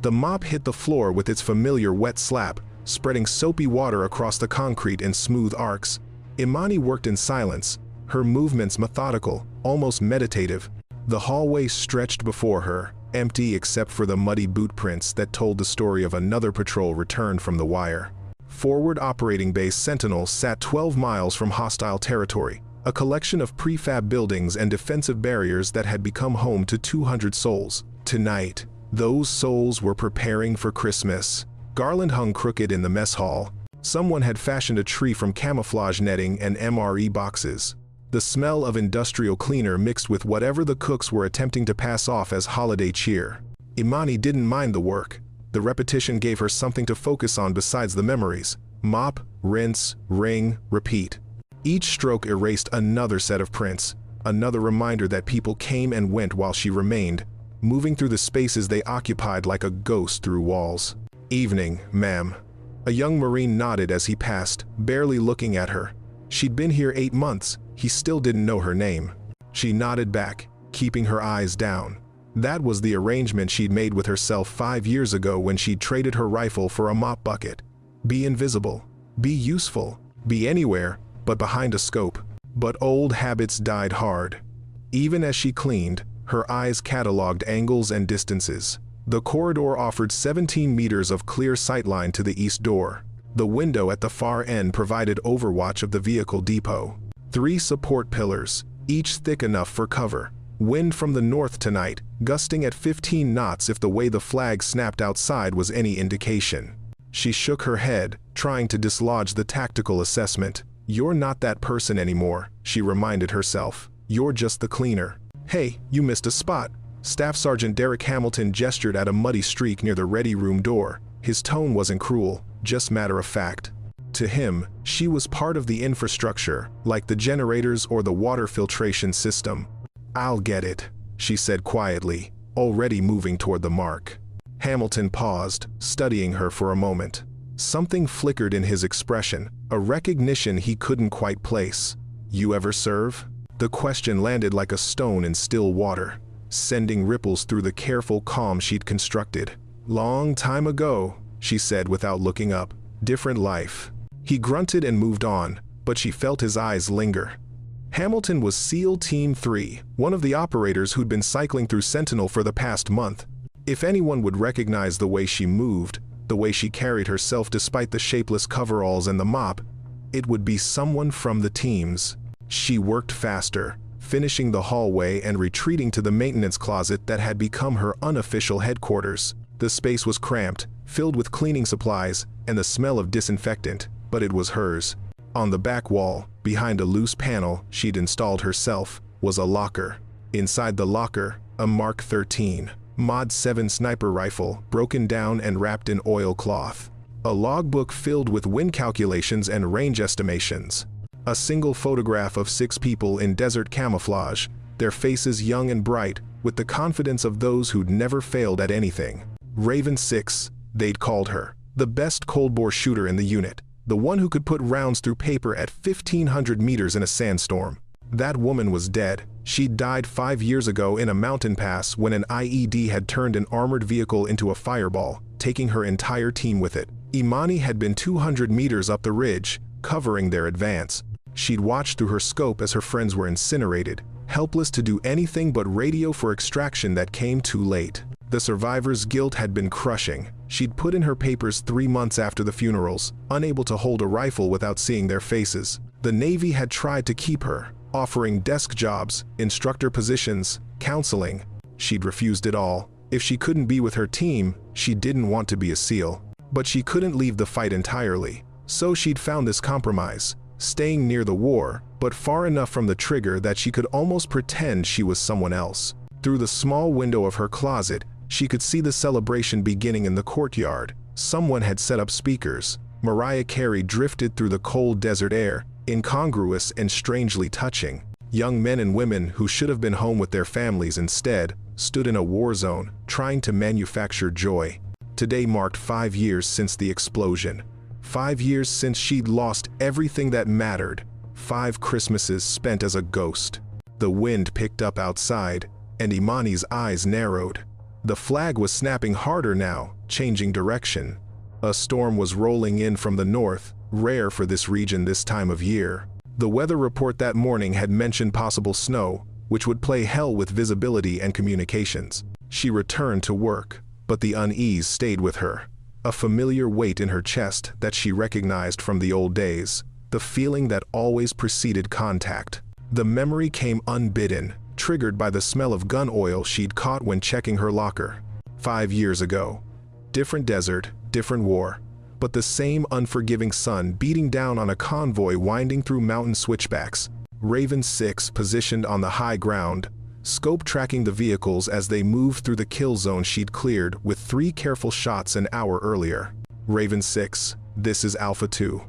The mop hit the floor with its familiar wet slap, spreading soapy water across the concrete in smooth arcs. Imani worked in silence, her movements methodical, almost meditative. The hallway stretched before her, empty except for the muddy boot prints that told the story of another patrol returned from the wire. Forward Operating Base Sentinel sat 12 miles from hostile territory, a collection of prefab buildings and defensive barriers that had become home to 200 souls. Tonight, those souls were preparing for Christmas. Garland hung crooked in the mess hall. Someone had fashioned a tree from camouflage netting and MRE boxes. The smell of industrial cleaner mixed with whatever the cooks were attempting to pass off as holiday cheer. Imani didn't mind the work. The repetition gave her something to focus on besides the memories. Mop, rinse, wring, repeat. Each stroke erased another set of prints, another reminder that people came and went while she remained, moving through the spaces they occupied like a ghost through walls. "Evening, ma'am." A young Marine nodded as he passed, barely looking at her. She'd been here 8 months, he still didn't know her name. She nodded back, keeping her eyes down. That was the arrangement she'd made with herself 5 years ago when she'd traded her rifle for a mop bucket. Be invisible, be useful, be anywhere, but behind a scope. But old habits died hard. Even as she cleaned, her eyes cataloged angles and distances. The corridor offered 17 meters of clear sightline to the east door. The window at the far end provided overwatch of the vehicle depot. 3 support pillars, each thick enough for cover. Wind from the north tonight, gusting at 15 knots if the way the flag snapped outside was any indication. She shook her head, trying to dislodge the tactical assessment. "You're not that person anymore," she reminded herself. "You're just the cleaner." "Hey, you missed a spot." Staff Sergeant Derek Hamilton gestured at a muddy streak near the ready room door. His tone wasn't cruel, just matter of fact. To him, she was part of the infrastructure, like the generators or the water filtration system. "I'll get it," she said quietly, already moving toward the mark. Hamilton paused, studying her for a moment. Something flickered in his expression, a recognition he couldn't quite place. "You ever serve?" The question landed like a stone in still water, sending ripples through the careful calm she'd constructed. "Long time ago," she said without looking up. "Different life." He grunted and moved on, but she felt his eyes linger. Hamilton was SEAL Team 3, one of the operators who'd been cycling through Sentinel for the past month. If anyone would recognize the way she moved, the way she carried herself despite the shapeless coveralls and the mop, it would be someone from the teams. She worked faster, finishing the hallway and retreating to the maintenance closet that had become her unofficial headquarters. The space was cramped, filled with cleaning supplies and the smell of disinfectant, but it was hers. On the back wall, behind a loose panel she'd installed herself, was a locker. Inside the locker, a Mark 13 Mod 7 sniper rifle, broken down and wrapped in oilcloth. A logbook filled with wind calculations and range estimations. A single photograph of 6 people in desert camouflage, their faces young and bright, with the confidence of those who'd never failed at anything. Raven 6, they'd called her. The best cold-bore shooter in the unit. The one who could put rounds through paper at 1,500 meters in a sandstorm. That woman was dead. She'd died 5 years ago in a mountain pass when an IED had turned an armored vehicle into a fireball, taking her entire team with it. Imani had been 200 meters up the ridge, covering their advance. She'd watched through her scope as her friends were incinerated, helpless to do anything but radio for extraction that came too late. The survivor's guilt had been crushing. She'd put in her papers 3 months after the funerals, unable to hold a rifle without seeing their faces. The Navy had tried to keep her, offering desk jobs, instructor positions, counseling. She'd refused it all. If she couldn't be with her team, she didn't want to be a SEAL. But she couldn't leave the fight entirely. So she'd found this compromise, staying near the war, but far enough from the trigger that she could almost pretend she was someone else. Through the small window of her closet, she could see the celebration beginning in the courtyard. Someone had set up speakers. Mariah Carey drifted through the cold desert air, incongruous and strangely touching. Young men and women who should have been home with their families instead stood in a war zone, trying to manufacture joy. Today marked 5 years since the explosion. 5 years since she'd lost everything that mattered. 5 Christmases spent as a ghost. The wind picked up outside, and Imani's eyes narrowed. The flag was snapping harder now, changing direction. A storm was rolling in from the north, rare for this region this time of year. The weather report that morning had mentioned possible snow, which would play hell with visibility and communications. She returned to work, but the unease stayed with her. A familiar weight in her chest that she recognized from the old days, the feeling that always preceded contact. The memory came unbidden, triggered by the smell of gun oil she'd caught when checking her locker. 5 years ago. Different desert, different war, but the same unforgiving sun beating down on a convoy winding through mountain switchbacks. Raven 6 positioned on the high ground, scope tracking the vehicles as they moved through the kill zone she'd cleared with 3 careful shots an hour earlier. Raven 6, this is Alpha 2.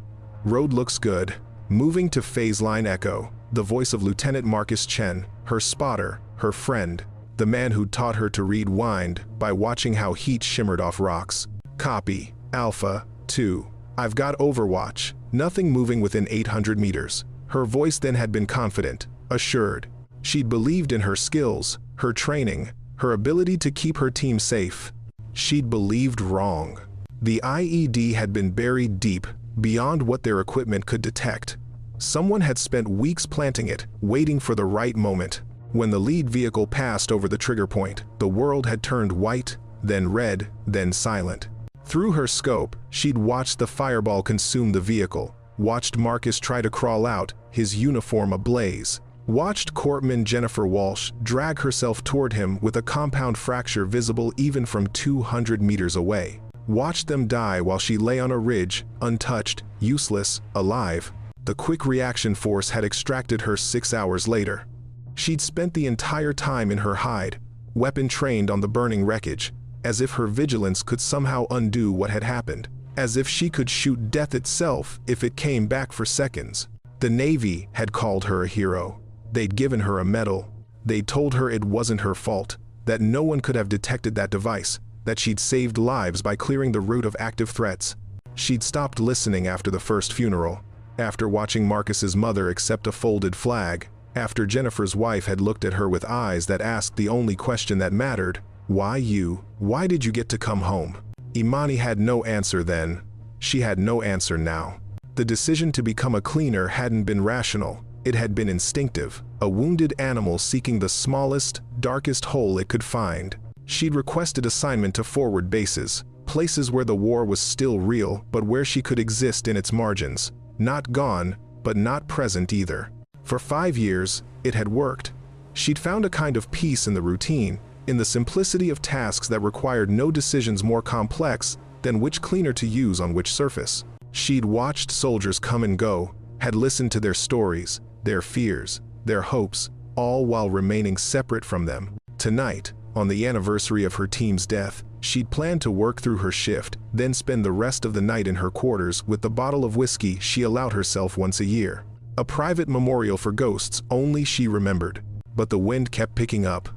Road looks good. Moving to phase line echo, the voice of Lieutenant Marcus Chen, her spotter, her friend, the man who'd taught her to read wind by watching how heat shimmered off rocks. Copy, Alpha 2. I've got overwatch, nothing moving within 800 meters. Her voice then had been confident, assured. She'd believed in her skills, her training, her ability to keep her team safe. She'd believed wrong. The IED had been buried deep, beyond what their equipment could detect. Someone had spent weeks planting it, waiting for the right moment. When the lead vehicle passed over the trigger point, the world had turned white, then red, then silent. Through her scope, she'd watched the fireball consume the vehicle, watched Marcus try to crawl out, his uniform ablaze, watched Corpsman Jennifer Walsh drag herself toward him with a compound fracture visible even from 200 meters away. Watched them die while she lay on a ridge, untouched, useless, alive. The quick reaction force had extracted her 6 hours later. She'd spent the entire time in her hide, weapon trained on the burning wreckage, as if her vigilance could somehow undo what had happened, as if she could shoot death itself if it came back for seconds. The Navy had called her a hero. They'd given her a medal. They'd told her it wasn't her fault, that no one could have detected that device, that she'd saved lives by clearing the route of active threats. She'd stopped listening after the first funeral, after watching Marcus's mother accept a folded flag, after Jennifer's wife had looked at her with eyes that asked the only question that mattered, why you? Why did you get to come home? Imani had no answer then. She had no answer now. The decision to become a cleaner hadn't been rational. It had been instinctive, a wounded animal seeking the smallest, darkest hole it could find. She'd requested assignment to forward bases, places where the war was still real, but where she could exist in its margins. Not gone, but not present either. For 5 years, it had worked. She'd found a kind of peace in the routine, in the simplicity of tasks that required no decisions more complex than which cleaner to use on which surface. She'd watched soldiers come and go, had listened to their stories, their fears, their hopes, all while remaining separate from them. Tonight, on the anniversary of her team's death, she'd planned to work through her shift, then spend the rest of the night in her quarters with the bottle of whiskey she allowed herself once a year. A private memorial for ghosts only she remembered. But the wind kept picking up,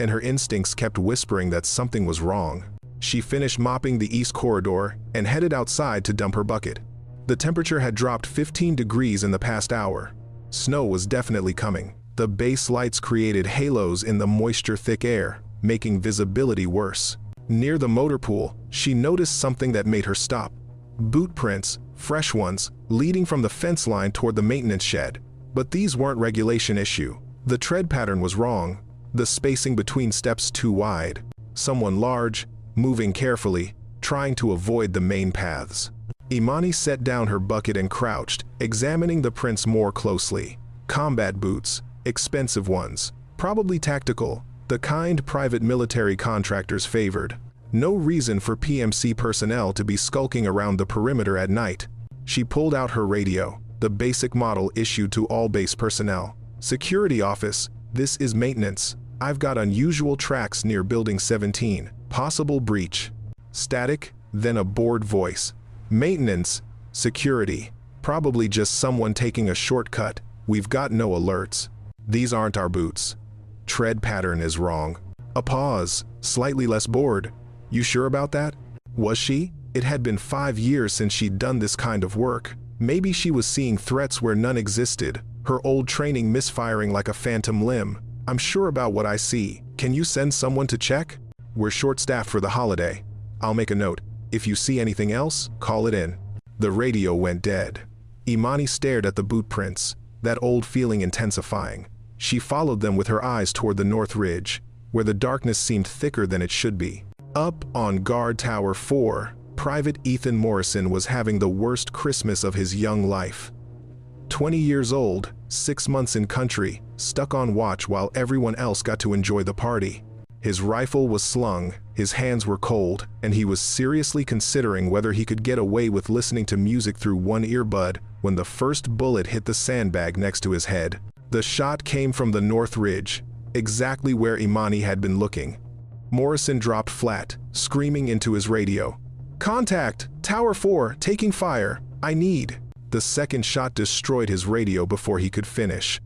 and her instincts kept whispering that something was wrong. She finished mopping the east corridor and headed outside to dump her bucket. The temperature had dropped 15 degrees in the past hour. Snow was definitely coming. The base lights created halos in the moisture-thick air, making visibility worse. Near the motor pool, she noticed something that made her stop. Boot prints, fresh ones, leading from the fence line toward the maintenance shed. But these weren't regulation issue. The tread pattern was wrong, the spacing between steps too wide. Someone large, moving carefully, trying to avoid the main paths. Imani set down her bucket and crouched, examining the prints more closely. Combat boots, expensive ones, probably tactical, the kind private military contractors favored. No reason for PMC personnel to be skulking around the perimeter at night. She pulled out her radio, the basic model issued to all base personnel. Security office, this is maintenance. I've got unusual tracks near Building 17. Possible breach. Static, then a bored voice. Maintenance, security. Probably just someone taking a shortcut. We've got no alerts. These aren't our boots. Tread pattern is wrong. A pause, slightly less bored. You sure about that? Was she? It had been 5 years since she'd done this kind of work. Maybe she was seeing threats where none existed, her old training misfiring like a phantom limb. I'm sure about what I see. Can you send someone to check? We're short-staffed for the holiday. I'll make a note. If you see anything else, call it in. The radio went dead. Imani stared at the boot prints, that old feeling intensifying. She followed them with her eyes toward the north ridge, where the darkness seemed thicker than it should be. Up on Guard Tower 4, Private Ethan Morrison was having the worst Christmas of his young life. 20 years old, 6 months in country, stuck on watch while everyone else got to enjoy the party. His rifle was slung, his hands were cold, and he was seriously considering whether he could get away with listening to music through one earbud when the first bullet hit the sandbag next to his head. The shot came from the north ridge, exactly where Imani had been looking. Morrison dropped flat, screaming into his radio. "Contact! Tower 4, taking fire! I need!" The second shot destroyed his radio before he could finish.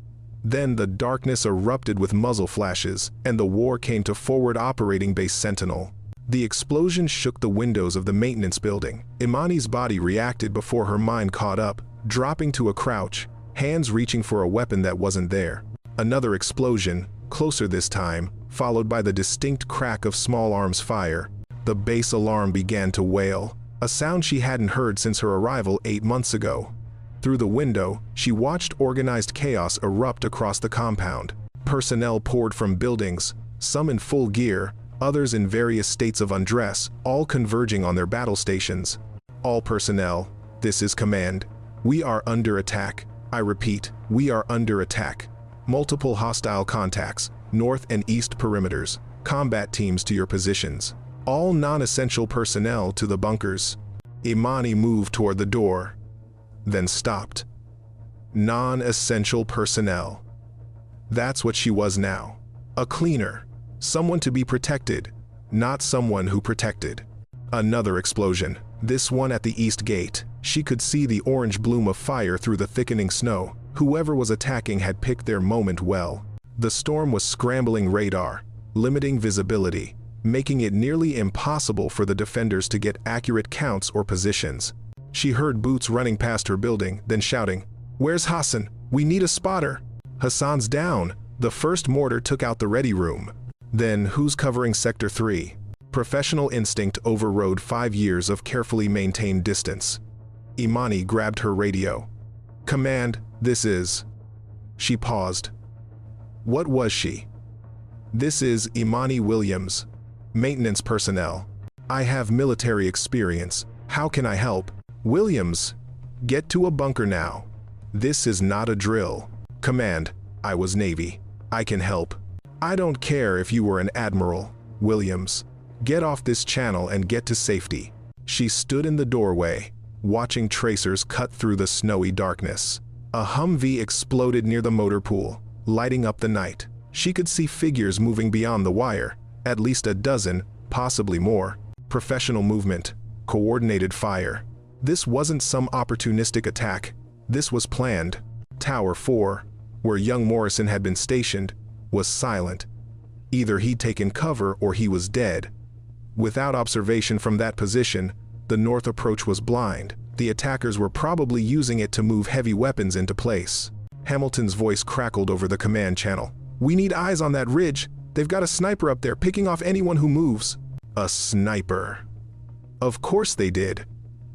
Then the darkness erupted with muzzle flashes, and the war came to Forward Operating Base Sentinel. The explosion shook the windows of the maintenance building. Imani's body reacted before her mind caught up, dropping to a crouch, hands reaching for a weapon that wasn't there. Another explosion, closer this time, followed by the distinct crack of small arms fire. The base alarm began to wail, a sound she hadn't heard since her arrival 8 months ago. Through the window, she watched organized chaos erupt across the compound. Personnel poured from buildings, some in full gear, others in various states of undress, all converging on their battle stations. "All personnel, this is command. We are under attack. I repeat, we are under attack. Multiple hostile contacts, north and east perimeters. Combat teams to your positions. All non-essential personnel to the bunkers." Imani moved toward the door, then stopped. Non-essential personnel. That's what she was now. A cleaner. Someone to be protected, not someone who protected. Another explosion, this one at the east gate. She could see the orange bloom of fire through the thickening snow. Whoever was attacking had picked their moment well. The storm was scrambling radar, limiting visibility, making it nearly impossible for the defenders to get accurate counts or positions. She heard Boots running past her building, then shouting, "Where's Hassan? We need a spotter." "Hassan's down." The first mortar took out the ready room. Then who's covering Sector 3? Professional instinct overrode 5 years of carefully maintained distance. Imani grabbed her radio. "Command, this is..." She paused. What was she? "This is Imani Williams. Maintenance personnel. I have military experience. How can I help?" "Williams, get to a bunker now. This is not a drill." "Command, I was Navy. I can help." "I don't care if you were an admiral, Williams. Get off this channel and get to safety." She stood in the doorway, watching tracers cut through the snowy darkness. A Humvee exploded near the motor pool, lighting up the night. She could see figures moving beyond the wire, at least a dozen, possibly more. Professional movement, coordinated fire. This wasn't some opportunistic attack. This was planned. Tower 4, where young Morrison had been stationed, was silent. Either he'd taken cover or he was dead. Without observation from that position, the north approach was blind. The attackers were probably using it to move heavy weapons into place. Hamilton's voice crackled over the command channel. "We need eyes on that ridge. They've got a sniper up there picking off anyone who moves." A sniper. Of course they did.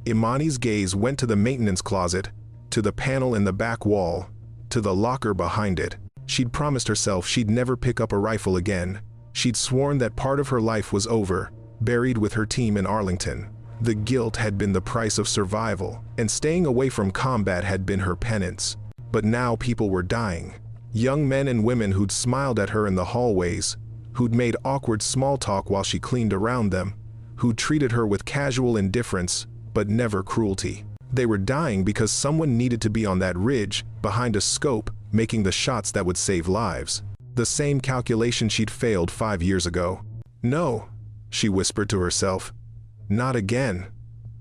Imani's gaze went to the maintenance closet, to the panel in the back wall, to the locker behind it. She'd promised herself she'd never pick up a rifle again. She'd sworn that part of her life was over, buried with her team in Arlington. The guilt had been the price of survival, and staying away from combat had been her penance. But now people were dying. Young men and women who'd smiled at her in the hallways, who'd made awkward small talk while she cleaned around them, who'd treated her with casual indifference, but never cruelty. They were dying because someone needed to be on that ridge, behind a scope, making the shots that would save lives. The same calculation she'd failed 5 years ago. "No," she whispered to herself. "Not again.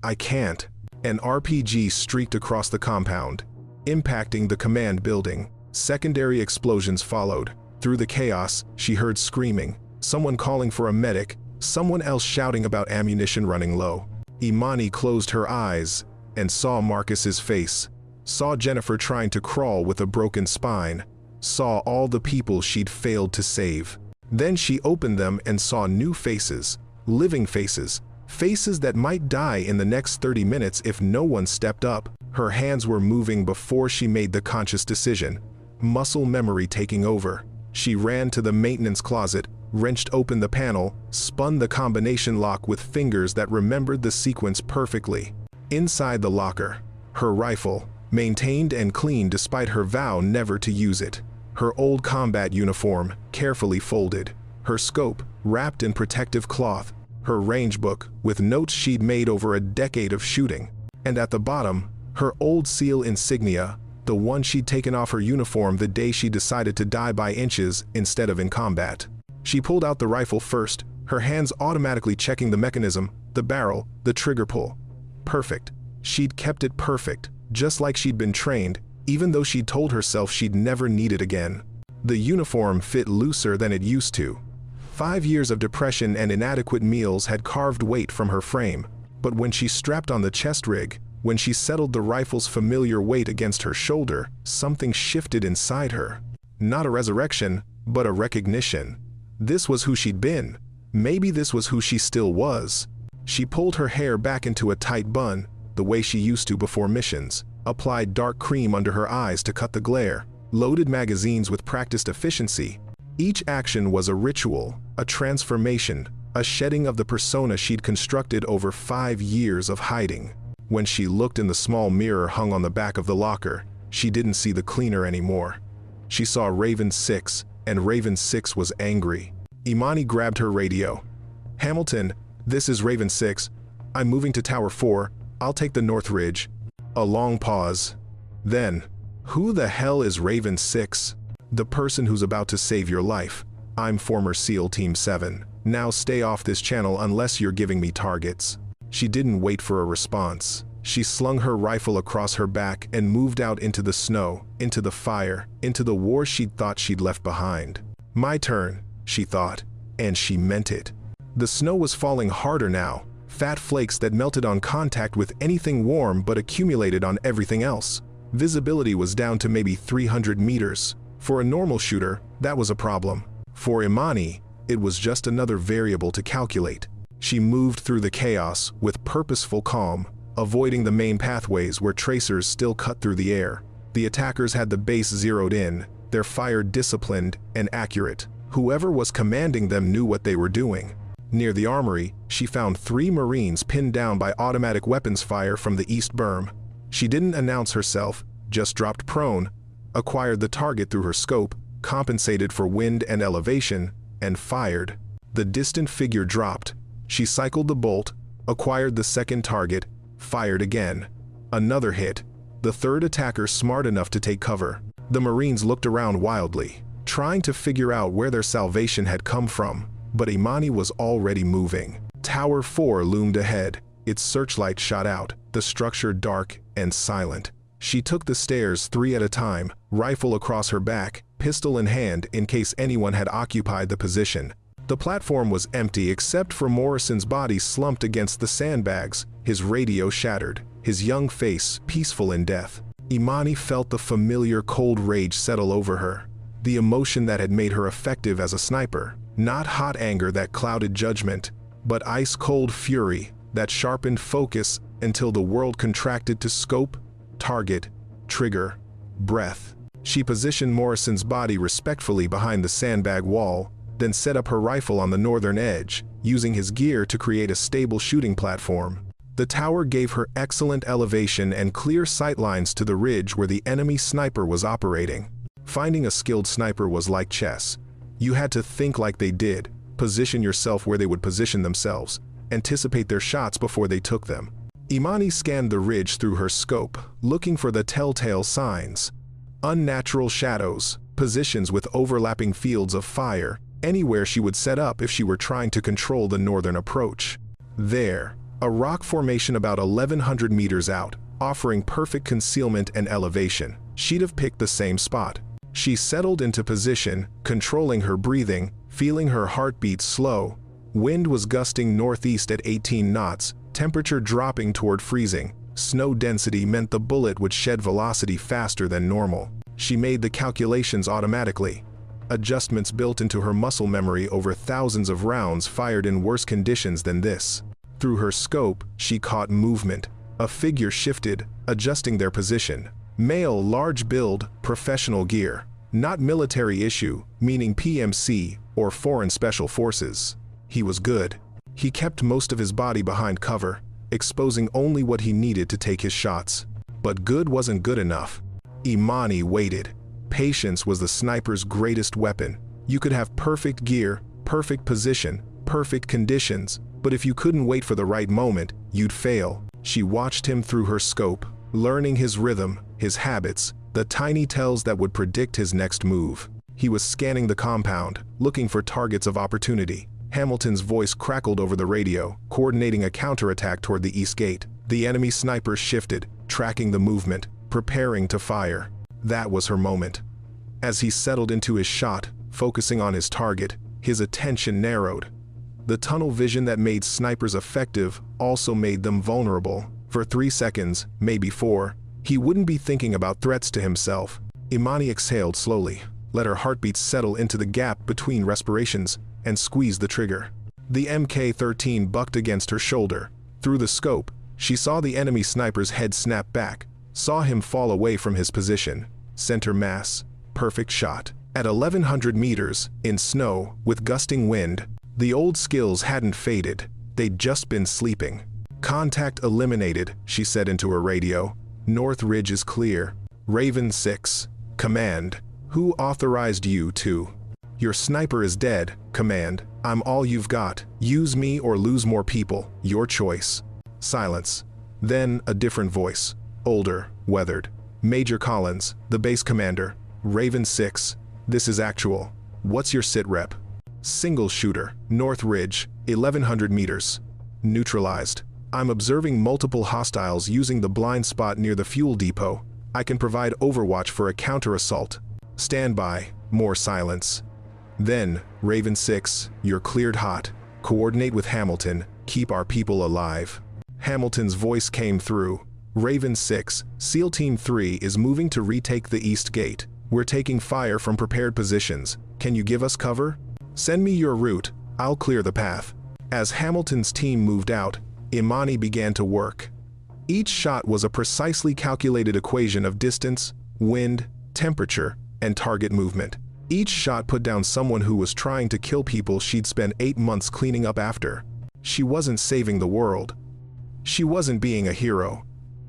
I can't." An RPG streaked across the compound, impacting the command building. Secondary explosions followed. Through the chaos, she heard screaming, someone calling for a medic, someone else shouting about ammunition running low. Imani closed her eyes and saw Marcus's face, saw Jennifer trying to crawl with a broken spine, saw all the people she'd failed to save. Then she opened them and saw new faces, living faces, faces that might die in the next 30 minutes if no one stepped up. Her hands were moving before she made the conscious decision, muscle memory taking over. She ran to the maintenance closet, wrenched open the panel, spun the combination lock with fingers that remembered the sequence perfectly. Inside the locker, her rifle, maintained and clean despite her vow never to use it. Her old combat uniform, carefully folded. Her scope, wrapped in protective cloth. Her range book, with notes she'd made over a decade of shooting. And at the bottom, her old SEAL insignia, the one she'd taken off her uniform the day she decided to die by inches instead of in combat. She pulled out the rifle first, her hands automatically checking the mechanism, the barrel, the trigger pull. Perfect. She'd kept it perfect, just like she'd been trained, even though she'd told herself she'd never need it again. The uniform fit looser than it used to. 5 years of depression and inadequate meals had carved weight from her frame, but when she strapped on the chest rig, when she settled the rifle's familiar weight against her shoulder, something shifted inside her. Not a resurrection, but a recognition. This was who she'd been. Maybe this was who she still was. She pulled her hair back into a tight bun, the way she used to before missions, applied dark cream under her eyes to cut the glare, loaded magazines with practiced efficiency. Each action was a ritual, a transformation, a shedding of the persona she'd constructed over 5 years of hiding. When she looked in the small mirror hung on the back of the locker, she didn't see the cleaner anymore. She saw Raven 6, and Raven 6 was angry. Imani grabbed her radio. "Hamilton, this is Raven 6. I'm moving to Tower 4. I'll take the North Ridge." A long pause. Then, "Who the hell is Raven 6? "The person who's about to save your life. I'm former SEAL Team 7. Now stay off this channel unless you're giving me targets." She didn't wait for a response. She slung her rifle across her back and moved out into the snow, into the fire, into the war she'd thought she'd left behind. "My turn," she thought, and she meant it. The snow was falling harder now, fat flakes that melted on contact with anything warm but accumulated on everything else. Visibility was down to maybe 300 meters. For a normal shooter, that was a problem. For Imani, it was just another variable to calculate. She moved through the chaos with purposeful calm, avoiding the main pathways where tracers still cut through the air. The attackers had the base zeroed in, their fire disciplined and accurate. Whoever was commanding them knew what they were doing. Near the armory, she found 3 Marines pinned down by automatic weapons fire from the East Berm. She didn't announce herself, just dropped prone, acquired the target through her scope, compensated for wind and elevation, and fired. The distant figure dropped. She cycled the bolt, acquired the second target, fired again. Another hit. The third attacker smart enough to take cover. The Marines looked around wildly, trying to figure out where their salvation had come from, but Imani was already moving. Tower 4 loomed ahead, its searchlight shot out, the structure dark and silent. She took the stairs 3 at a time, rifle across her back, pistol in hand in case anyone had occupied the position. The platform was empty except for Morrison's body slumped against the sandbags, his radio shattered, his young face peaceful in death. Imani felt the familiar cold rage settle over her, the emotion that had made her effective as a sniper. Not hot anger that clouded judgment, but ice-cold fury that sharpened focus until the world contracted to scope, target, trigger, breath. She positioned Morrison's body respectfully behind the sandbag wall, then set up her rifle on the northern edge, using his gear to create a stable shooting platform. The tower gave her excellent elevation and clear sightlines to the ridge where the enemy sniper was operating. Finding a skilled sniper was like chess. You had to think like they did, position yourself where they would position themselves, anticipate their shots before they took them. Imani scanned the ridge through her scope, looking for the telltale signs. Unnatural shadows, positions with overlapping fields of fire, anywhere she would set up if she were trying to control the northern approach. There, a rock formation about 1,100 meters out, offering perfect concealment and elevation. She'd have picked the same spot. She settled into position, controlling her breathing, feeling her heartbeat slow. Wind was gusting northeast at 18 knots, temperature dropping toward freezing. Snow density meant the bullet would shed velocity faster than normal. She made the calculations automatically. adjustments built into her muscle memory over thousands of rounds fired in worse conditions than this. Through her scope, she caught movement. A figure shifted, adjusting their position. Male, large build, professional gear. Not military issue, meaning PMC or foreign special forces. He was good. He kept most of his body behind cover, exposing only what he needed to take his shots. But good wasn't good enough. Imani waited. Patience was the sniper's greatest weapon. You could have perfect gear, perfect position, perfect conditions, but if you couldn't wait for the right moment, you'd fail. She watched him through her scope, learning his rhythm, his habits, the tiny tells that would predict his next move. He was scanning the compound, looking for targets of opportunity. Hamilton's voice crackled over the radio, coordinating a counterattack toward the east gate. The enemy snipers shifted, tracking the movement, preparing to fire. That was her moment. As he settled into his shot, focusing on his target, his attention narrowed. The tunnel vision that made snipers effective also made them vulnerable. For 3 seconds, maybe 4, he wouldn't be thinking about threats to himself. Imani exhaled slowly, let her heartbeat settle into the gap between respirations, and squeezed the trigger. The Mk-13 bucked against her shoulder. Through the scope, she saw the enemy sniper's head snap back, saw him fall away from his position. Center mass, perfect shot. At 1100 meters, in snow, with gusting wind, the old skills hadn't faded, they'd just been sleeping. Contact eliminated, she said into her radio. North Ridge is clear. Raven 6. Command. Who authorized you to? Your sniper is dead. Command. I'm all you've got. Use me or lose more people. Your choice. Silence. Then a different voice. Older, weathered. Major Collins, the base commander. Raven 6. This is actual. What's your sit rep? Single shooter. North Ridge. 1100 meters. Neutralized. I'm observing multiple hostiles using the blind spot near the fuel depot. I can provide overwatch for a counter-assault. Stand by. More silence. Then, Raven 6, you're cleared hot. Coordinate with Hamilton. Keep our people alive. Hamilton's voice came through. Raven 6, SEAL Team 3 is moving to retake the East Gate. We're taking fire from prepared positions. Can you give us cover? Send me your route. I'll clear the path. As Hamilton's team moved out, Imani began to work. Each shot was a precisely calculated equation of distance, wind, temperature, and target movement. Each shot put down someone who was trying to kill people she'd spent 8 months cleaning up after. She wasn't saving the world. She wasn't being a hero.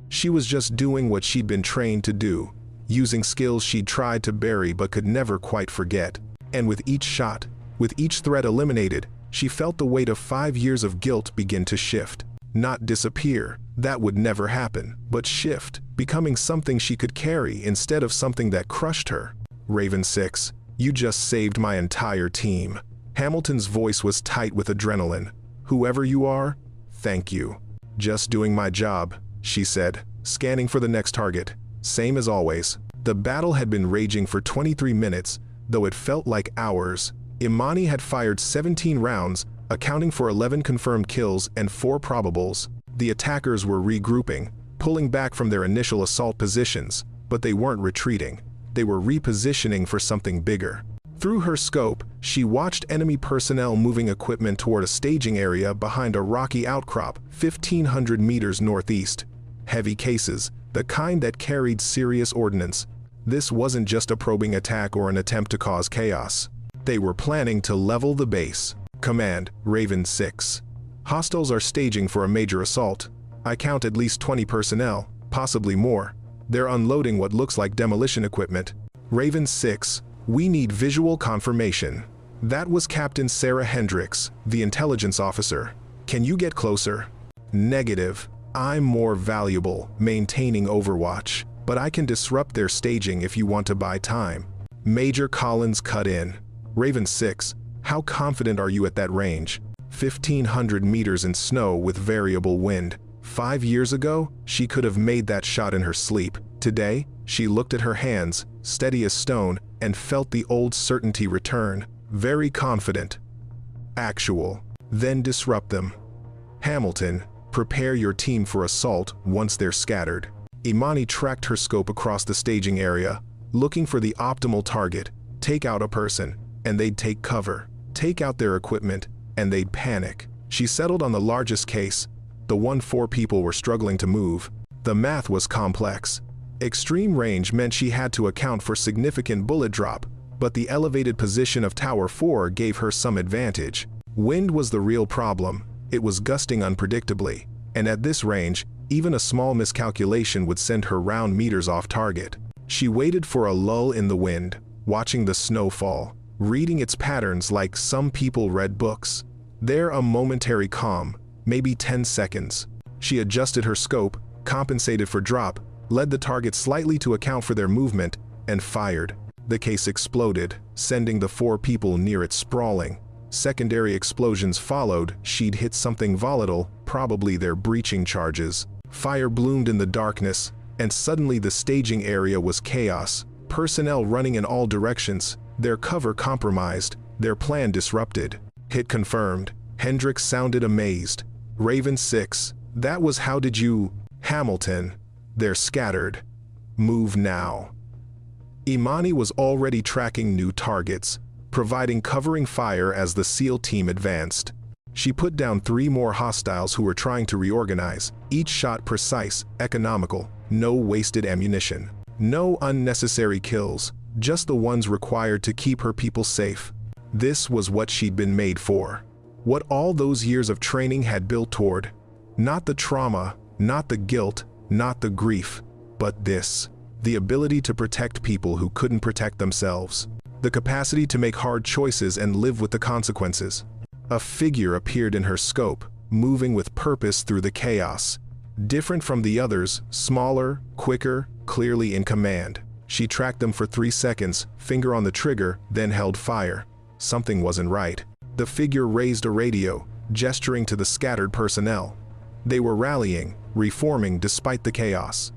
She was just doing what she'd been trained to do, using skills she'd tried to bury but could never quite forget. And with each shot, with each threat eliminated, she felt the weight of 5 years of guilt begin to shift. Not disappear, that would never happen, but shift, becoming something she could carry instead of something that crushed her. Raven 6, you just saved my entire team. Hamilton's voice was tight with adrenaline. Whoever you are, thank you. Just doing my job, she said, scanning for the next target. Same as always. The battle had been raging for 23 minutes, though it felt like hours. Imani had fired 17 rounds, accounting for 11 confirmed kills and 4 probables. The attackers were regrouping, pulling back from their initial assault positions, but they weren't retreating. They were repositioning for something bigger. Through her scope, she watched enemy personnel moving equipment toward a staging area behind a rocky outcrop 1,500 meters northeast. Heavy cases, the kind that carried serious ordnance. This wasn't just a probing attack or an attempt to cause chaos. They were planning to level the base. Command, Raven 6. Hostiles are staging for a major assault. I count at least 20 personnel, possibly more. They're unloading what looks like demolition equipment. Raven 6, we need visual confirmation. That was Captain Sarah Hendricks, the intelligence officer. Can you get closer? Negative. I'm more valuable, maintaining overwatch, but I can disrupt their staging if you want to buy time. Major Collins cut in. Raven 6, how confident are you at that range? 1,500 meters in snow with variable wind. 5 years ago, she could have made that shot in her sleep. Today, she looked at her hands, steady as stone, and felt the old certainty return. Very confident. Actual. Then disrupt them. Hamilton, prepare your team for assault once they're scattered. Imani tracked her scope across the staging area, looking for the optimal target. Take out a person, and they'd take cover. Take out their equipment, and they'd panic. She settled on the largest case, the one 4 people were struggling to move. The math was complex. Extreme range meant she had to account for significant bullet drop, but the elevated position of Tower 4 gave her some advantage. Wind was the real problem. It was gusting unpredictably, and at this range, even a small miscalculation would send her round meters off target. She waited for a lull in the wind, watching the snow fall, reading its patterns like some people read books. There a momentary calm, maybe 10 seconds. She adjusted her scope, compensated for drop, led the target slightly to account for their movement, and fired. The case exploded, sending the 4 people near it sprawling. Secondary explosions followed. She'd hit something volatile, probably their breaching charges. Fire bloomed in the darkness, and suddenly the staging area was chaos. Personnel running in all directions, their cover compromised, their plan disrupted. Hit confirmed. Hendricks sounded amazed. Raven 6, that was how did you... Hamilton, they're scattered. Move now. Imani was already tracking new targets, providing covering fire as the SEAL team advanced. She put down 3 more hostiles who were trying to reorganize, each shot precise, economical, no wasted ammunition. No unnecessary kills, just the ones required to keep her people safe. This was what she'd been made for. What all those years of training had built toward. Not the trauma, not the guilt, not the grief, but this. The ability to protect people who couldn't protect themselves. The capacity to make hard choices and live with the consequences. A figure appeared in her scope, moving with purpose through the chaos. Different from the others, smaller, quicker, clearly in command. She tracked them for 3 seconds, finger on the trigger, then held fire. Something wasn't right. The figure raised a radio, gesturing to the scattered personnel. They were rallying, reforming despite the chaos.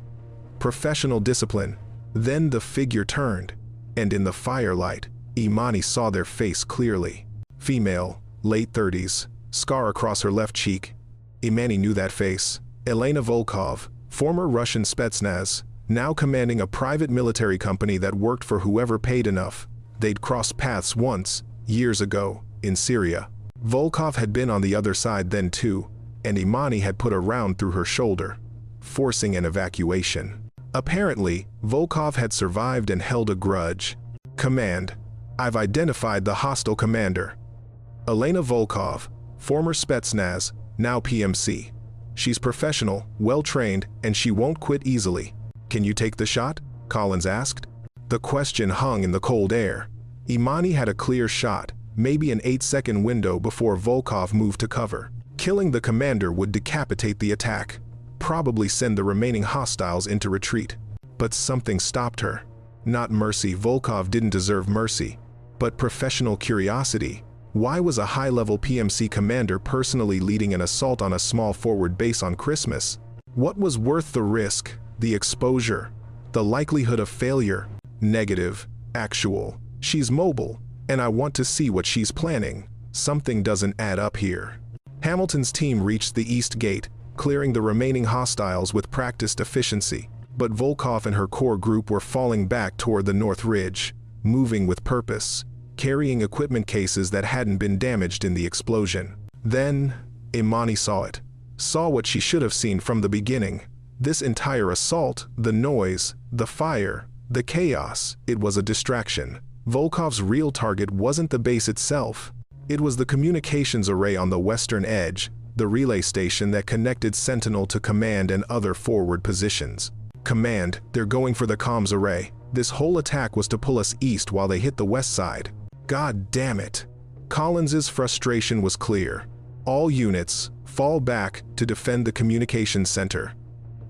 Professional discipline. Then the figure turned, and in the firelight, Imani saw their face clearly. Female, late 30s, scar across her left cheek. Imani knew that face. Elena Volkov, former Russian Spetsnaz, now commanding a private military company that worked for whoever paid enough. They'd crossed paths once, years ago, in Syria. Volkov had been on the other side then too, and Imani had put a round through her shoulder, forcing an evacuation. Apparently, Volkov had survived and held a grudge. Command, I've identified the hostile commander. Elena Volkov, former Spetsnaz, now PMC. She's professional, well-trained, and she won't quit easily. Can you take the shot? Collins asked. The question hung in the cold air. Imani had a clear shot, maybe an 8-second window before Volkov moved to cover. Killing the commander would decapitate the attack, probably send the remaining hostiles into retreat. But something stopped her. Not mercy. Volkov didn't deserve mercy, but professional curiosity. Why was a high-level PMC commander personally leading an assault on a small forward base on Christmas? What was worth the risk, the exposure, the likelihood of failure? Negative, actual. She's mobile, and I want to see what she's planning. Something doesn't add up here. Hamilton's team reached the east gate, clearing the remaining hostiles with practiced efficiency. But Volkov and her core group were falling back toward the north ridge, moving with purpose, carrying equipment cases that hadn't been damaged in the explosion. Then, Imani saw it. Saw what she should have seen from the beginning. This entire assault, the noise, the fire, the chaos, it was a distraction. Volkov's real target wasn't the base itself. It was the communications array on the western edge, the relay station that connected Sentinel to command and other forward positions. Command, they're going for the comms array. This whole attack was to pull us east while they hit the west side. God damn it. Collins's frustration was clear. All units, fall back to defend the communications center.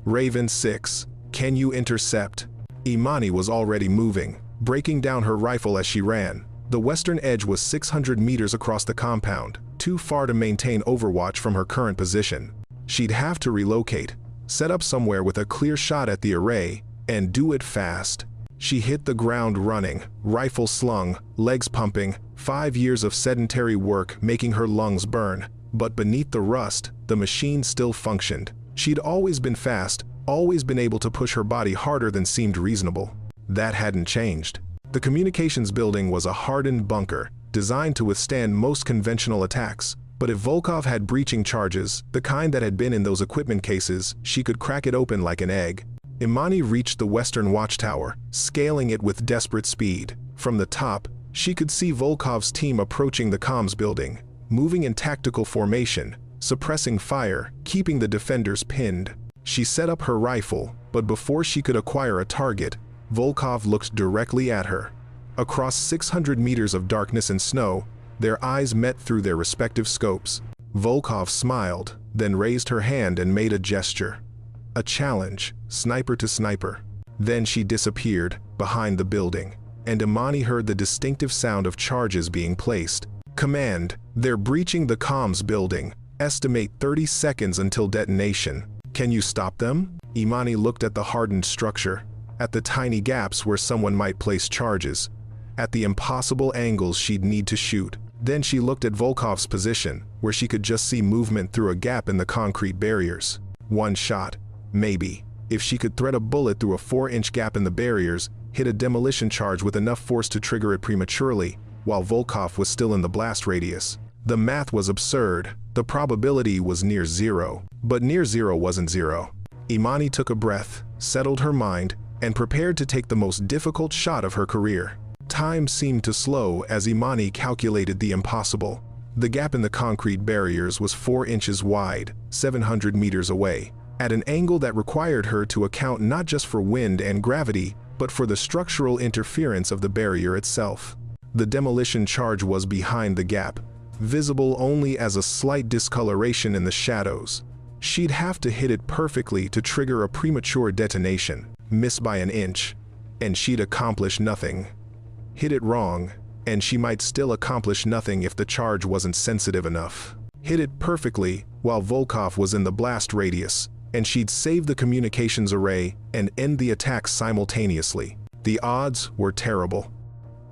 Raven 6, can you intercept? Imani was already moving, breaking down her rifle as she ran. The western edge was 600 meters across the compound, too far to maintain overwatch from her current position. She'd have to relocate, set up somewhere with a clear shot at the array, and do it fast. She hit the ground running, rifle slung, legs pumping, 5 years of sedentary work making her lungs burn. But beneath the rust, the machine still functioned. She'd always been fast, always been able to push her body harder than seemed reasonable. That hadn't changed. The communications building was a hardened bunker, designed to withstand most conventional attacks. But if Volkov had breaching charges, the kind that had been in those equipment cases, she could crack it open like an egg. Imani reached the western watchtower, scaling it with desperate speed. From the top, she could see Volkov's team approaching the comms building, moving in tactical formation, suppressing fire, keeping the defenders pinned. She set up her rifle, but before she could acquire a target, Volkov looked directly at her. Across 600 meters of darkness and snow, their eyes met through their respective scopes. Volkov smiled, then raised her hand and made a gesture. A challenge, sniper to sniper. Then she disappeared behind the building, and Imani heard the distinctive sound of charges being placed. Command, they're breaching the comms building. Estimate 30 seconds until detonation. Can you stop them? Imani looked at the hardened structure, at the tiny gaps where someone might place charges, at the impossible angles she'd need to shoot. Then she looked at Volkov's position, where she could just see movement through a gap in the concrete barriers. One shot, maybe. If she could thread a bullet through a 4-inch gap in the barriers, hit a demolition charge with enough force to trigger it prematurely, while Volkov was still in the blast radius. The math was absurd. The probability was near zero. But near zero wasn't zero. Imani took a breath, settled her mind, and prepared to take the most difficult shot of her career. Time seemed to slow as Imani calculated the impossible. The gap in the concrete barriers was 4 inches wide, 700 meters away, at an angle that required her to account not just for wind and gravity, but for the structural interference of the barrier itself. The demolition charge was behind the gap, visible only as a slight discoloration in the shadows. She'd have to hit it perfectly to trigger a premature detonation. Miss by an inch, and she'd accomplish nothing. Hit it wrong, and she might still accomplish nothing if the charge wasn't sensitive enough. Hit it perfectly while Volkov was in the blast radius, and she'd save the communications array and end the attack simultaneously. The odds were terrible.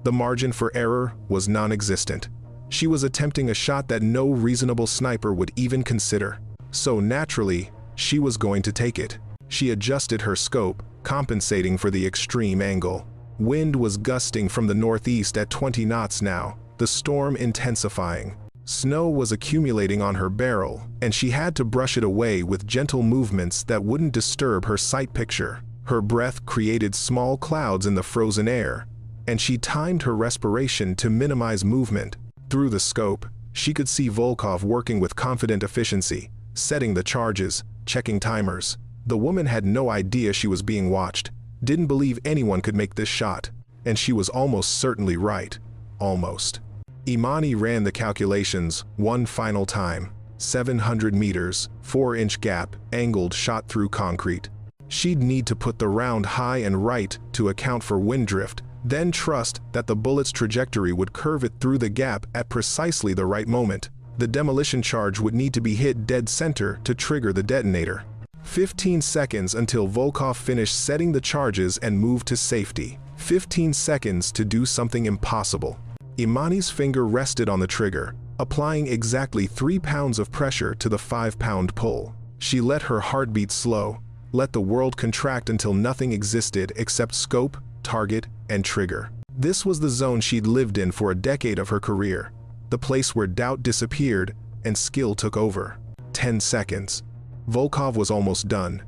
The margin for error was non-existent. She was attempting a shot that no reasonable sniper would even consider. So naturally, she was going to take it. She adjusted her scope, compensating for the extreme angle. Wind was gusting from the northeast at 20 knots now, the storm intensifying. Snow was accumulating on her barrel, and she had to brush it away with gentle movements that wouldn't disturb her sight picture. Her breath created small clouds in the frozen air, and she timed her respiration to minimize movement. Through the scope, she could see Volkov working with confident efficiency, setting the charges, checking timers. The woman had no idea she was being watched, didn't believe anyone could make this shot, and she was almost certainly right. Almost. Imani ran the calculations one final time. 700 meters, 4-inch gap, angled shot through concrete. She'd need to put the round high and right to account for wind drift, then trust that the bullet's trajectory would curve it through the gap at precisely the right moment. The demolition charge would need to be hit dead center to trigger the detonator. 15 seconds until Volkov finished setting the charges and moved to safety. 15 seconds to do something impossible. Imani's finger rested on the trigger, applying exactly 3 pounds of pressure to the 5-pound pull. She let her heartbeat slow, let the world contract until nothing existed except scope, target, and trigger. This was the zone she'd lived in for a decade of her career, the place where doubt disappeared and skill took over. 10 seconds. Volkov was almost done.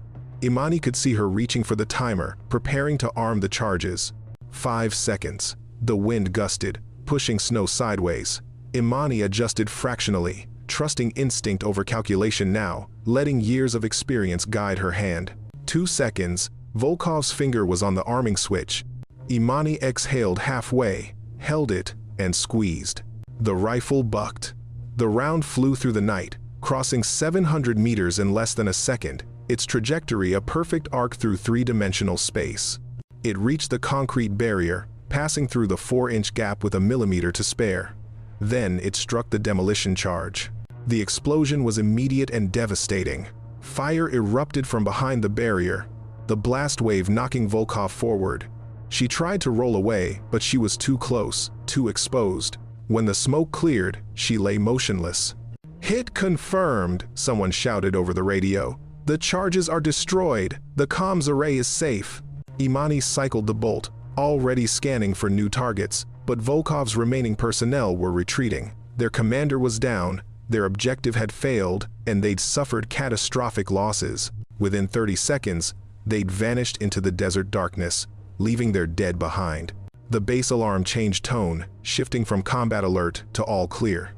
Imani could see her reaching for the timer, preparing to arm the charges. 5 seconds. The wind gusted, pushing snow sideways. Imani adjusted fractionally, trusting instinct over calculation now, letting years of experience guide her hand. 2 seconds. Volkov's finger was on the arming switch. Imani exhaled halfway, held it, and squeezed. The rifle bucked. The round flew through the night, crossing 700 meters in less than a second, its trajectory a perfect arc through 3-dimensional space. It reached the concrete barrier, passing through the 4-inch gap with a millimeter to spare. Then it struck the demolition charge. The explosion was immediate and devastating. Fire erupted from behind the barrier, the blast wave knocking Volkov forward. She tried to roll away, but she was too close, too exposed. When the smoke cleared, she lay motionless. "Hit confirmed," someone shouted over the radio. "The charges are destroyed. The comms array is safe." Imani cycled the bolt, already scanning for new targets, but Volkov's remaining personnel were retreating. Their commander was down, their objective had failed, and they'd suffered catastrophic losses. Within 30 seconds, they'd vanished into the desert darkness, leaving their dead behind. The base alarm changed tone, shifting from combat alert to all clear.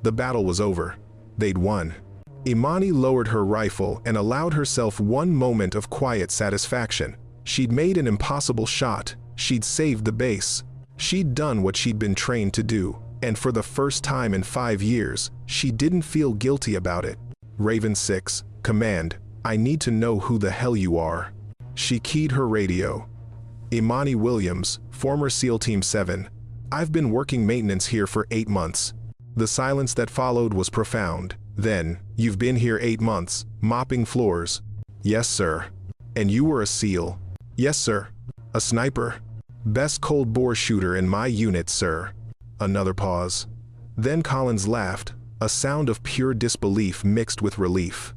The battle was over. They'd won. Imani lowered her rifle and allowed herself one moment of quiet satisfaction. She'd made an impossible shot. She'd saved the base. She'd done what she'd been trained to do, and for the first time in 5 years, she didn't feel guilty about it. Raven 6, command, I need to know who the hell you are. She keyed her radio. Imani Williams, former SEAL Team 7. I've been working maintenance here for 8 months. The silence that followed was profound. Then, you've been here 8 months, mopping floors. Yes, sir. And you were a SEAL. Yes, sir. A sniper. Best cold bore shooter in my unit, sir. Another pause. Then Collins laughed, a sound of pure disbelief mixed with relief.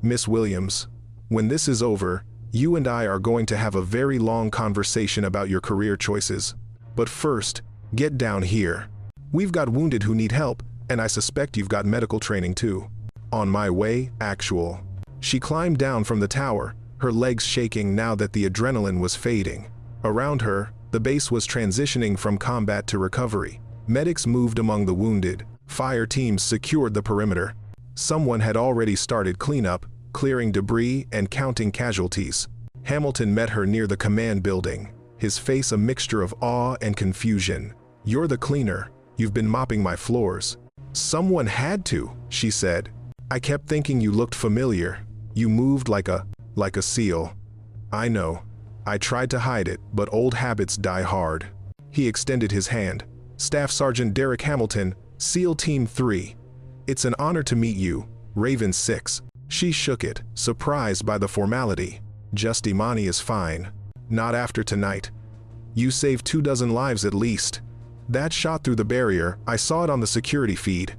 Miss Williams, when this is over, you and I are going to have a very long conversation about your career choices. But first, get down here. We've got wounded who need help, and I suspect you've got medical training too. On my way, actual. She climbed down from the tower, her legs shaking now that the adrenaline was fading. Around her, the base was transitioning from combat to recovery. Medics moved among the wounded. Fire teams secured the perimeter. Someone had already started cleanup, clearing debris and counting casualties. Hamilton met her near the command building, his face a mixture of awe and confusion. You're the cleaner. You've been mopping my floors. Someone had to, she said. I kept thinking you looked familiar. You moved like a SEAL. I know. I tried to hide it, but old habits die hard. He extended his hand. Staff Sergeant Derek Hamilton, SEAL Team 3. It's an honor to meet you, Raven 6. She shook it, surprised by the formality. Just Imani is fine. Not after tonight. You saved 24 lives at least. That shot through the barrier, I saw it on the security feed.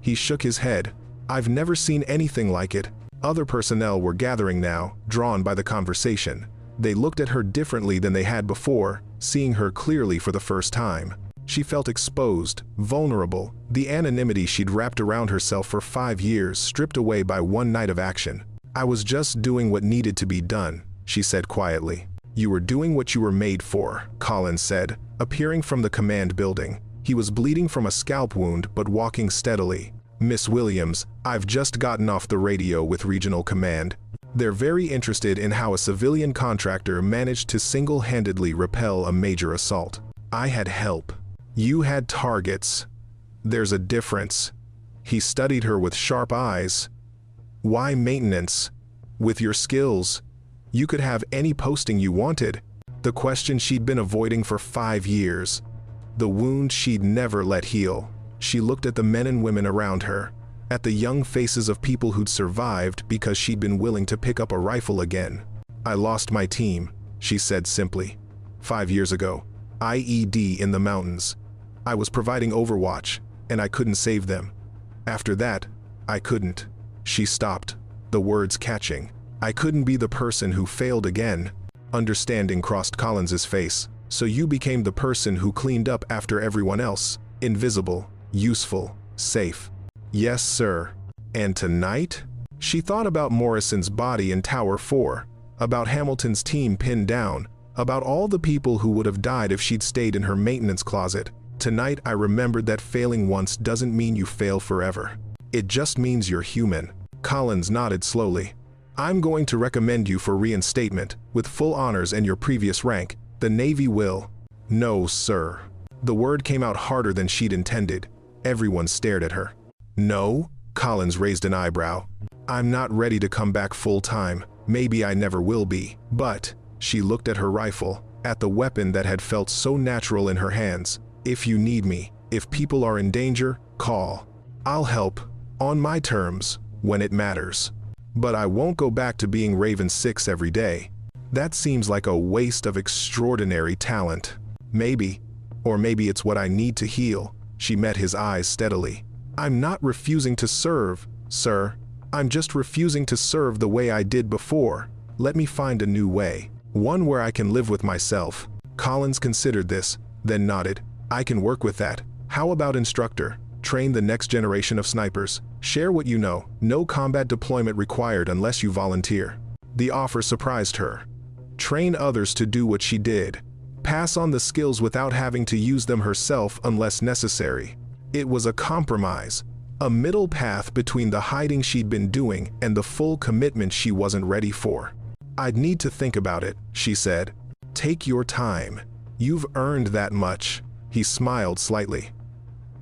He shook his head. I've never seen anything like it. Other personnel were gathering now, drawn by the conversation. They looked at her differently than they had before, seeing her clearly for the first time. She felt exposed, vulnerable, the anonymity she'd wrapped around herself for 5 years stripped away by one night of action. I was just doing what needed to be done, she said quietly. You were doing what you were made for, Collins said, appearing from the command building. He was bleeding from a scalp wound but walking steadily. Miss Williams, I've just gotten off the radio with Regional Command. They're very interested in how a civilian contractor managed to single-handedly repel a major assault. I had help. You had targets. There's a difference. He studied her with sharp eyes. Why maintenance? With your skills, you could have any posting you wanted. The question she'd been avoiding for 5 years. The wound she'd never let heal. She looked at the men and women around her, at the young faces of people who'd survived because she'd been willing to pick up a rifle again. I lost my team, she said simply. 5 years ago, IED in the mountains. I was providing overwatch, and I couldn't save them. After that, I couldn't. She stopped, the words catching. I couldn't be the person who failed again. Understanding crossed Collins's face. So you became the person who cleaned up after everyone else. Invisible, useful, safe. Yes, sir. And tonight? She thought about Morrison's body in Tower 4, about Hamilton's team pinned down, about all the people who would have died if she'd stayed in her maintenance closet. Tonight I remembered that failing once doesn't mean you fail forever. It just means you're human. Collins nodded slowly. I'm going to recommend you for reinstatement, with full honors and your previous rank. The Navy will. No, sir. The word came out harder than she'd intended. Everyone stared at her. No? Collins raised an eyebrow. I'm not ready to come back full-time. Maybe I never will be. But, she looked at her rifle, at the weapon that had felt so natural in her hands. If you need me, if people are in danger, call. I'll help, on my terms, when it matters. But I won't go back to being Raven 6 every day. That seems like a waste of extraordinary talent. Maybe, or maybe it's what I need to heal. She met his eyes steadily. I'm not refusing to serve, sir. I'm just refusing to serve the way I did before. Let me find a new way. One where I can live with myself. Collins considered this, then nodded. I can work with that. How about instructor? Train the next generation of snipers. Share what you know. No combat deployment required unless you volunteer. The offer surprised her. Train others to do what she did. Pass on the skills without having to use them herself unless necessary. It was a compromise. A middle path between the hiding she'd been doing and the full commitment she wasn't ready for. I'd need to think about it, she said. Take your time. You've earned that much. He smiled slightly.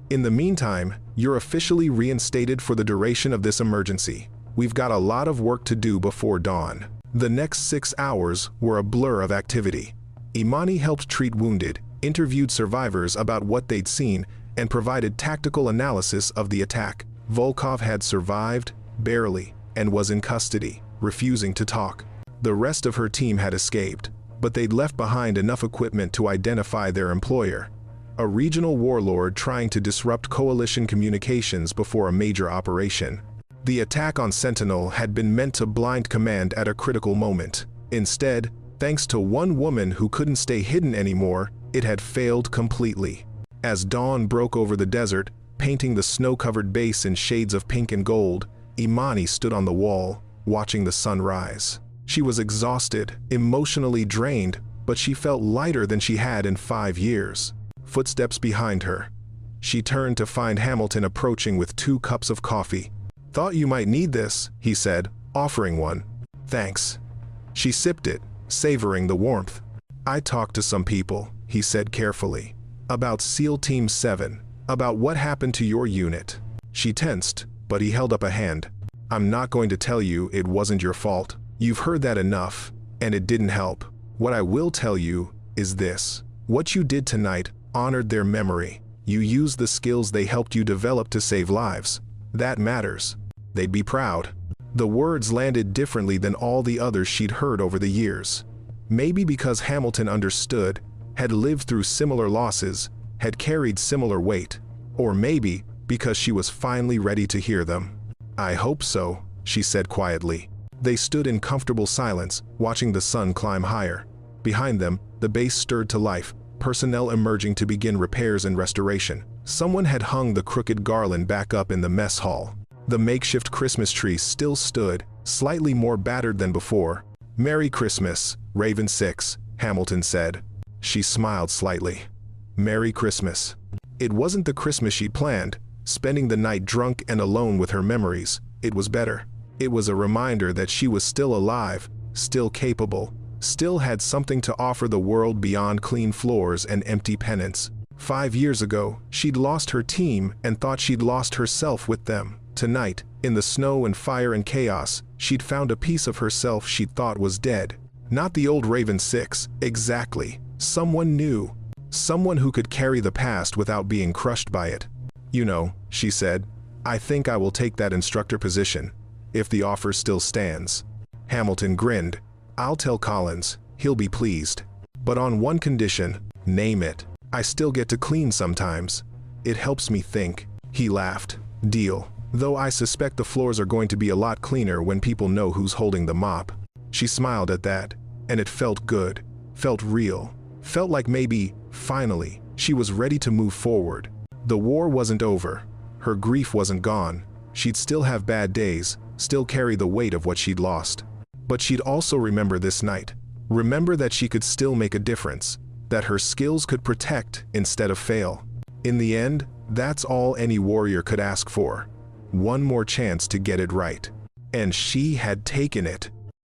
In the meantime, you're officially reinstated for the duration of this emergency. We've got a lot of work to do before dawn. The next 6 hours were a blur of activity. Imani helped treat wounded, interviewed survivors about what they'd seen, and provided tactical analysis of the attack. Volkov had survived, barely, and was in custody, refusing to talk. The rest of her team had escaped, but they'd left behind enough equipment to identify their employer, a regional warlord trying to disrupt coalition communications before a major operation. The attack on Sentinel had been meant to blind command at a critical moment. Instead, thanks to one woman who couldn't stay hidden anymore, it had failed completely. As dawn broke over the desert, painting the snow-covered base in shades of pink and gold, Imani stood on the wall, watching the sun rise. She was exhausted, emotionally drained, but she felt lighter than she had in 5 years. Footsteps behind her. She turned to find Hamilton approaching with 2 cups of coffee. Thought you might need this, he said, offering one. Thanks. She sipped it, savoring the warmth. I talked to some people, he said carefully. About SEAL Team 7, about what happened to your unit. She tensed, but he held up a hand. I'm not going to tell you it wasn't your fault. You've heard that enough, and it didn't help. What I will tell you is this. What you did tonight honored their memory. You used the skills they helped you develop to save lives. That matters. They'd be proud. The words landed differently than all the others she'd heard over the years. Maybe because Hamilton understood, had lived through similar losses, had carried similar weight, or maybe because she was finally ready to hear them. I hope so, she said quietly. They stood in comfortable silence, watching the sun climb higher. Behind them, the base stirred to life, personnel emerging to begin repairs and restoration. Someone had hung the crooked garland back up in the mess hall. The makeshift Christmas tree still stood, slightly more battered than before. Merry Christmas, Raven 6, Hamilton said. She smiled slightly. Merry Christmas. It wasn't the Christmas she'd planned, spending the night drunk and alone with her memories. It was better. It was a reminder that she was still alive, still capable, still had something to offer the world beyond clean floors and empty pennants. 5 years ago, she'd lost her team and thought she'd lost herself with them. Tonight, in the snow and fire and chaos, she'd found a piece of herself she'd thought was dead. Not the old Raven 6, exactly. Someone new. Someone who could carry the past without being crushed by it. You know, she said, I think I will take that instructor position, if the offer still stands. Hamilton grinned. I'll tell Collins, he'll be pleased. But on one condition, name it. I still get to clean sometimes. It helps me think. He laughed. Deal. Though I suspect the floors are going to be a lot cleaner when people know who's holding the mop. She smiled at that, and it felt good, felt real, felt like maybe, finally, she was ready to move forward. The war wasn't over. Her grief wasn't gone. She'd still have bad days, still carry the weight of what she'd lost. But she'd also remember this night. Remember that she could still make a difference, that her skills could protect instead of fail. In the end, that's all any warrior could ask for. One more chance to get it right. And she had taken it.